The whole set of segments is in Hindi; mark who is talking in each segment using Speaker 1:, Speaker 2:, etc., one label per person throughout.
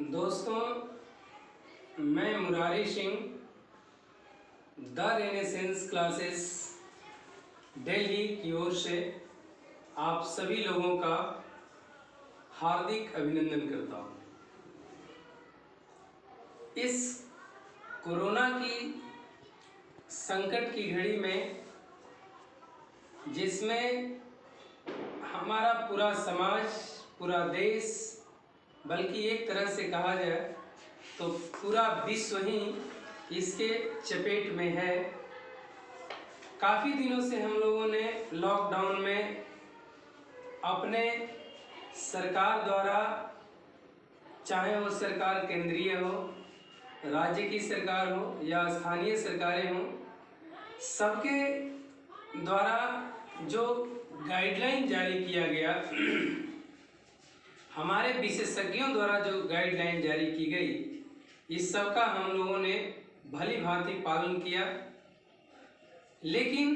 Speaker 1: दोस्तों, मैं Murari Singh the renaissance classes Delhi की ओर से आप सभी लोगों का हार्दिक अभिनंदन करता हूँ। इस कोरोना की संकट की घड़ी में जिसमें हमारा पूरा समाज, पूरा देश, बल्कि एक तरह से कहा जाए तो पूरा विश्व ही इसके चपेट में है। काफ़ी दिनों से हम लोगों ने लॉकडाउन में अपने सरकार द्वारा, चाहे वो सरकार केंद्रीय हो, राज्य की सरकार हो या स्थानीय सरकारें हों, सबके द्वारा जो गाइडलाइन जारी किया गया, हमारे विशेषज्ञों द्वारा जो गाइडलाइन जारी की गई, इस सब का हम लोगों ने भली भांति पालन किया। लेकिन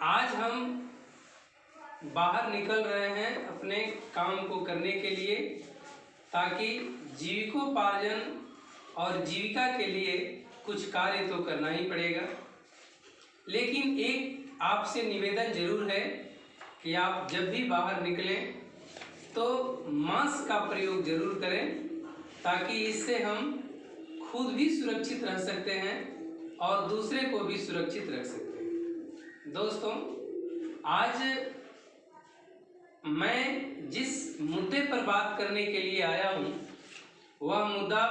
Speaker 1: आज हम बाहर निकल रहे हैं अपने काम को करने के लिए, ताकि जीविकोपार्जन और जीविका के लिए कुछ कार्य तो करना ही पड़ेगा। लेकिन एक आपसे निवेदन जरूर है कि आप जब भी बाहर निकलें तो मास्क का प्रयोग जरूर करें, ताकि इससे हम खुद भी सुरक्षित रह सकते हैं और दूसरे को भी सुरक्षित रख सकते हैं। दोस्तों, आज मैं जिस मुद्दे पर बात करने के लिए आया हूँ, वह मुद्दा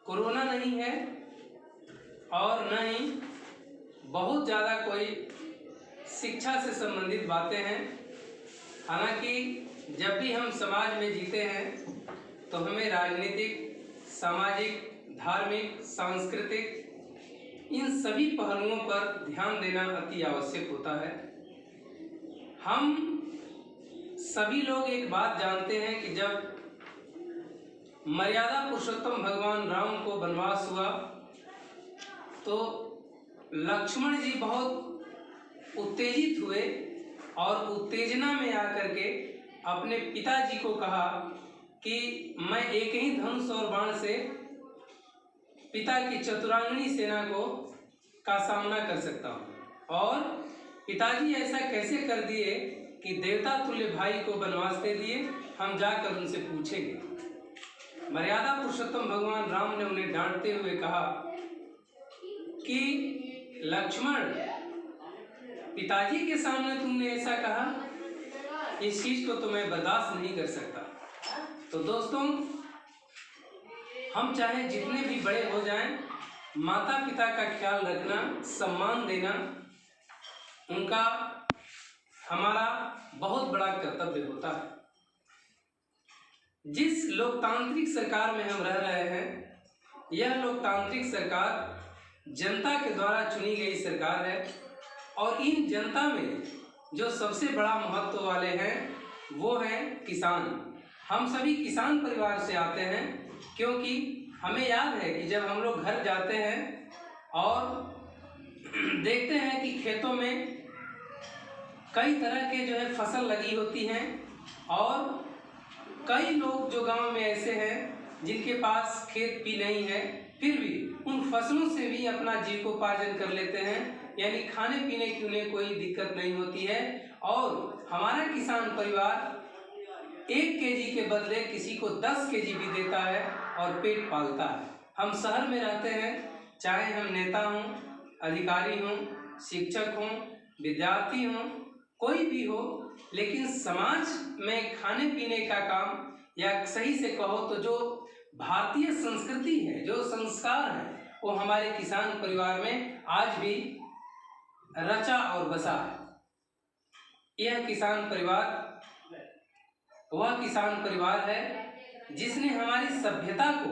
Speaker 1: कोरोना नहीं है और न ही बहुत ज़्यादा कोई शिक्षा से संबंधित बातें हैं। हालांकि जब भी हम समाज में जीते हैं तो हमें राजनीतिक, सामाजिक, धार्मिक, सांस्कृतिक इन सभी पहलुओं पर ध्यान देना अति आवश्यक होता है। हम सभी लोग एक बात जानते हैं कि जब मर्यादा पुरुषोत्तम भगवान राम को वनवास हुआ तो लक्ष्मण जी बहुत उत्तेजित हुए और उत्तेजना में आकर के अपने पिताजी को कहा कि मैं एक ही धनुष और बाण से पिता की चतुरांगनी सेना का सामना कर सकता हूँ। और पिताजी ऐसा कैसे कर दिए कि देवता तुल्य भाई को वनवास दे दिए, हम जाकर उनसे पूछेंगे। मर्यादा पुरुषोत्तम भगवान राम ने उन्हें डांटते हुए कहा कि लक्ष्मण, पिताजी के सामने तुमने ऐसा कहा, इस चीज को तो मैं बर्दाश्त नहीं कर सकता। तो दोस्तों, हम चाहे जितने भी बड़े हो जाएं, माता पिता का ख्याल रखना, सम्मान देना उनका हमारा बहुत बड़ा कर्तव्य होता है। जिस लोकतांत्रिक सरकार में हम रह रहे हैं, यह लोकतांत्रिक सरकार जनता के द्वारा चुनी गई सरकार है और इन जनता में जो सबसे बड़ा महत्व वाले हैं वो हैं किसान। हम सभी किसान परिवार से आते हैं, क्योंकि हमें याद है कि जब हम लोग घर जाते हैं और देखते हैं कि खेतों में कई तरह के जो है फसल लगी होती हैं और कई लोग जो गांव में ऐसे हैं जिनके पास खेत भी नहीं है, फिर भी उन फसलों से भी अपना जीविकोपार्जन कर लेते हैं, यानी खाने पीने की उन्हें कोई दिक्कत नहीं होती है। और हमारा किसान परिवार 1 केजी के बदले किसी को 10 केजी भी देता है और पेट पालता है। हम शहर में रहते हैं, चाहे हम नेता हों, अधिकारी हों, शिक्षक हों, विद्यार्थी हों, कोई भी हो, लेकिन समाज में खाने पीने का काम, या सही से कहो तो जो भारतीय संस्कृति है, जो संस्कार है, वो हमारे किसान परिवार में आज भी रचा और बसा है। यह किसान परिवार वह किसान परिवार है जिसने हमारी सभ्यता को,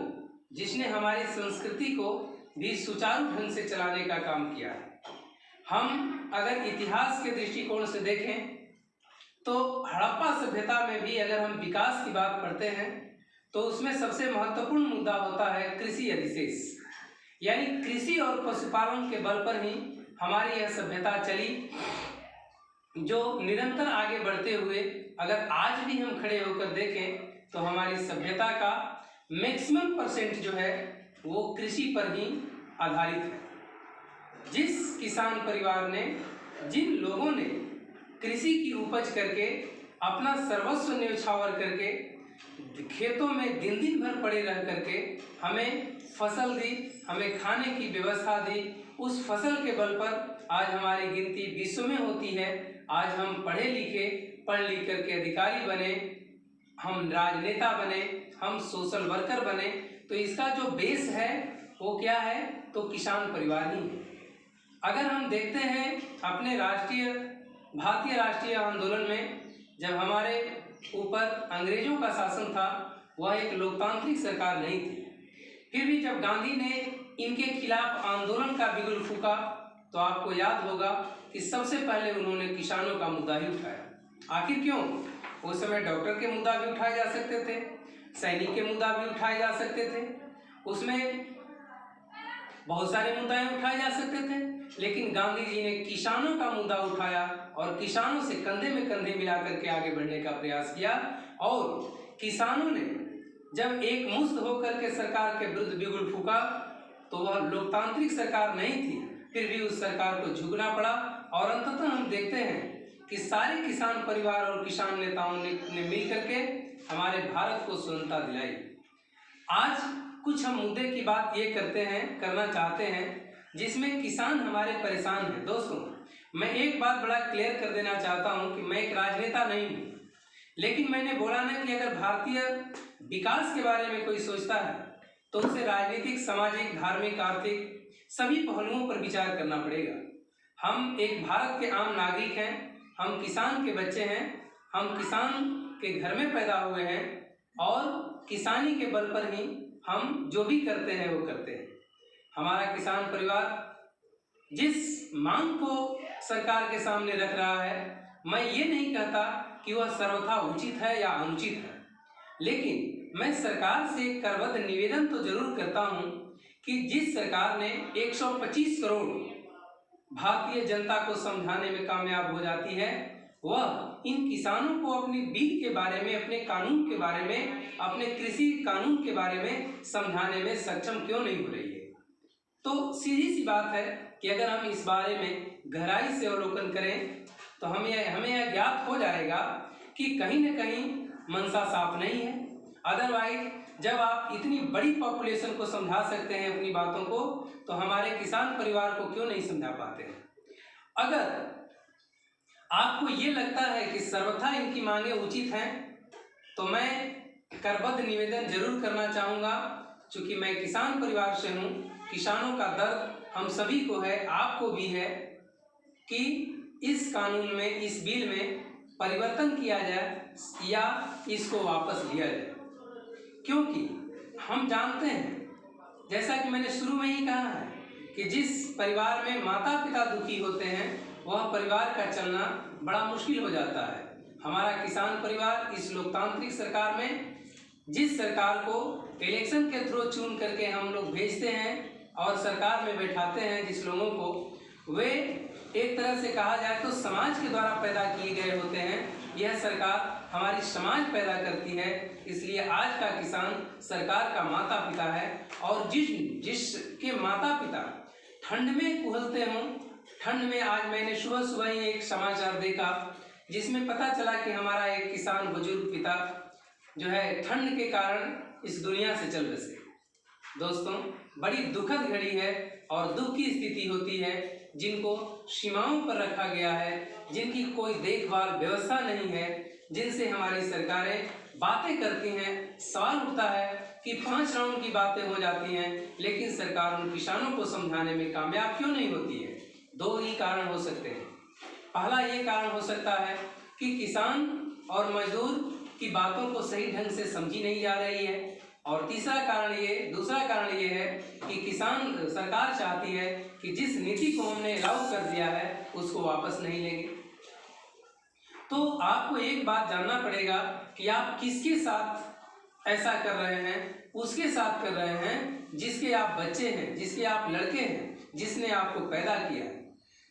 Speaker 1: जिसने हमारी संस्कृति को भी सुचारू ढंग से चलाने का काम किया है। हम अगर इतिहास के दृष्टिकोण से देखें तो हड़प्पा सभ्यता में भी अगर हम विकास की बात पढ़ते हैं तो उसमें सबसे महत्वपूर्ण मुद्दा होता है कृषि अधिशेष, यानी कृषि और पशुपालन के बल पर ही हमारी यह सभ्यता चली, जो निरंतर आगे बढ़ते हुए अगर आज भी हम खड़े होकर देखें तो हमारी सभ्यता का मैक्सिमम परसेंट जो है वो कृषि पर ही आधारित है। जिस किसान परिवार ने, जिन लोगों ने कृषि की उपज करके अपना सर्वस्व न्यौछावर करके खेतों में दिन दिन भर पड़े रह करके हमें फसल दी, हमें खाने की व्यवस्था दी, उस फसल के बल पर आज हमारी गिनती विश्व में होती है। आज हम पढ़े लिखे, पढ़ लिख करके अधिकारी बने, हम राजनेता बने, हम सोशल वर्कर बने, तो इसका जो बेस है वो क्या है? तो किसान परिवार ही है। अगर हम देखते हैं अपने भारतीय राष्ट्रीय आंदोलन में, जब हमारे ऊपर अंग्रेजों का शासन था, वह एक लोकतांत्रिक सरकार नहीं थी। फिर भी जब गांधी ने इनके खिलाफ आंदोलन का बिगुल फूंका तो आपको याद होगा कि सबसे पहले उन्होंने किसानों का मुद्दा ही उठाया। आखिर क्यों? उस समय डॉक्टर के मुद्दा भी उठाए जा सकते थे, सैनिक के मुद्दा भी उठाए जा सकते थे, उसमें बहुत सारे मुद्दे उठाए जा सकते थे, लेकिन गांधी जी ने किसानों का मुद्दा उठाया और किसानों से कंधे में कंधे मिला करके आगे बढ़ने का प्रयास किया। और किसानों ने जब एक मुश्त होकर के सरकार के विरुद्ध बिगुल फूंका तो वह लोकतांत्रिक सरकार नहीं थी, फिर भी उस सरकार को झुकना पड़ा। और अंततः हम देखते हैं कि सारे किसान परिवार और किसान नेताओं ने मिल करके हमारे भारत को स्वतंत्रता दिलाई। आज कुछ हम मुद्दे की बात ये करना चाहते हैं जिसमें किसान हमारे परेशान हैं। दोस्तों, मैं एक बात बड़ा क्लियर कर देना चाहता हूं कि मैं एक राजनेता नहीं हूं, लेकिन मैंने बोला ना कि अगर भारतीय विकास के बारे में कोई सोचता है तो उसे राजनीतिक, सामाजिक, धार्मिक, आर्थिक सभी पहलुओं पर विचार करना पड़ेगा। हम एक भारत के आम नागरिक हैं, हम किसान के बच्चे हैं, हम किसान के घर में पैदा हुए हैं और किसानी के बल पर ही हम जो भी करते हैं वो करते हैं। हमारा किसान परिवार जिस मांग को सरकार के सामने रख रहा है, मैं ये नहीं कहता कि वह सर्वथा उचित है या अनुचित है, लेकिन मैं सरकार से करबद्ध निवेदन तो जरूर करता हूं कि जिस सरकार ने 125 करोड़ भारतीय जनता को समझाने में कामयाब हो जाती है, वह इन किसानों को अपने बिल के बारे में, अपने कानून के बारे में, अपने कृषि कानून के बारे में समझाने में सक्षम क्यों नहीं हो रही है। तो सीधी सी बात है कि अगर हम इस बारे में गहराई से अवलोकन करें तो हमें यह ज्ञात हो जाएगा कि कहीं न कहीं मंशा साफ नहीं है। अदरवाइज जब आप इतनी बड़ी पॉपुलेशन को समझा सकते हैं अपनी बातों को, तो हमारे किसान परिवार को क्यों नहीं समझा पाते हैं। अगर आपको ये लगता है कि सर्वथा इनकी मांगे उचित हैं, तो मैं करबद्ध निवेदन जरूर करना चाहूँगा, चूँकि मैं किसान परिवार से हूँ। किसानों का दर्द हम सभी को है, आपको भी है, कि इस कानून में, इस बिल में परिवर्तन किया जाए या इसको वापस लिया जाए। क्योंकि हम जानते हैं, जैसा कि मैंने शुरू में ही कहा है, कि जिस परिवार में माता पिता दुखी होते हैं वह परिवार का चलना बड़ा मुश्किल हो जाता है। हमारा किसान परिवार इस लोकतांत्रिक सरकार में, जिस सरकार को इलेक्शन के थ्रू चुन करके हम लोग भेजते हैं और सरकार में बैठाते हैं जिस लोगों को, वे एक तरह से कहा जाए तो समाज के द्वारा पैदा किए गए होते हैं। यह सरकार हमारी समाज पैदा करती है, इसलिए आज का किसान सरकार का माता पिता है। और जिसके माता पिता ठंड में कुहलते हों, ठंड में, आज मैंने सुबह ही एक समाचार देखा जिसमें पता चला कि हमारा एक किसान बुजुर्ग पिता जो है ठंड के कारण इस दुनिया से चल बसे। दोस्तों, बड़ी दुखद घड़ी है और दुख की स्थिति होती है जिनको सीमाओं पर रखा गया है, जिनकी कोई देखभाल व्यवस्था नहीं है, जिनसे हमारी सरकारें बातें करती हैं। सवाल उठता है कि 5 राउंड की बातें हो जाती हैं, लेकिन सरकार उन किसानों को समझाने में कामयाब क्यों नहीं होती है। 2 ही कारण हो सकते हैं। पहला ये कारण हो सकता है कि किसान और मजदूर की बातों को सही ढंग से समझी नहीं जा रही है, और दूसरा कारण ये है कि सरकार चाहती है कि जिस नीति को हमने लागू कर दिया है उसको वापस नहीं लेंगे। तो आपको एक बात जानना पड़ेगा कि आप किसके साथ ऐसा कर रहे हैं। उसके साथ कर रहे हैं जिसके आप बच्चे हैं, जिसके आप लड़के हैं, जिसने आपको पैदा किया है।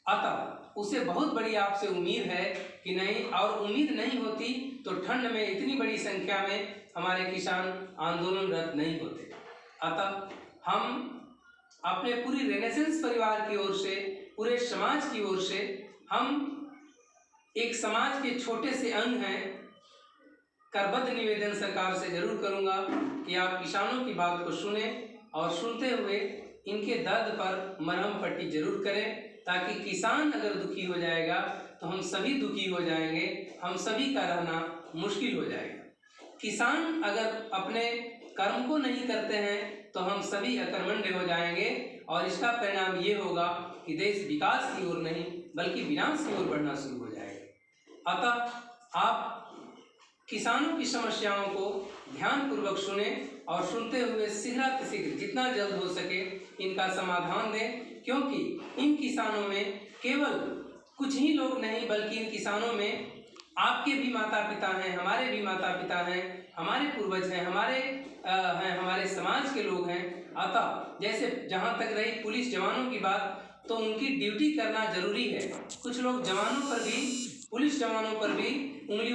Speaker 1: अतः उसे बहुत बड़ी आपसे उम्मीद है कि नहीं, और उम्मीद नहीं होती तो ठंड में इतनी बड़ी संख्या में हमारे किसान आंदोलनरत नहीं होते। अतः हम अपने पूरी रेनेसेंस परिवार की ओर से, पूरे समाज की ओर से, हम एक समाज के छोटे से अंग हैं, करबद्ध निवेदन सरकार से जरूर करूंगा कि आप किसानों की बात को सुने और सुनते हुए इनके दर्द पर मरहम पट्टी जरूर करें, ताकि किसान अगर दुखी हो जाएगा तो हम सभी दुखी हो जाएंगे, हम सभी का रहना मुश्किल हो जाएगा। किसान अगर अपने कर्म को नहीं करते हैं तो हम सभी अकर्मण्य हो जाएंगे, और इसका परिणाम ये होगा कि देश विकास की ओर नहीं बल्कि विनाश की ओर बढ़ना शुरू हो जाएगा। अतः आप किसानों की समस्याओं को ध्यानपूर्वक सुने और सुनते हुए शीघ्रातिशीघ्र जितना जल्द हो सके इनका समाधान दें, क्योंकि इन किसानों में केवल कुछ ही लोग नहीं बल्कि इन किसानों में आपके भी माता पिता हैं, हमारे भी माता पिता हैं, हमारे पूर्वज हैं, हमारे समाज के लोग हैं। अतः जैसे जहाँ तक रही पुलिस जवानों की बात, तो उनकी ड्यूटी करना जरूरी है। कुछ लोग जवानों पर भी, पुलिस जवानों पर भी उंगली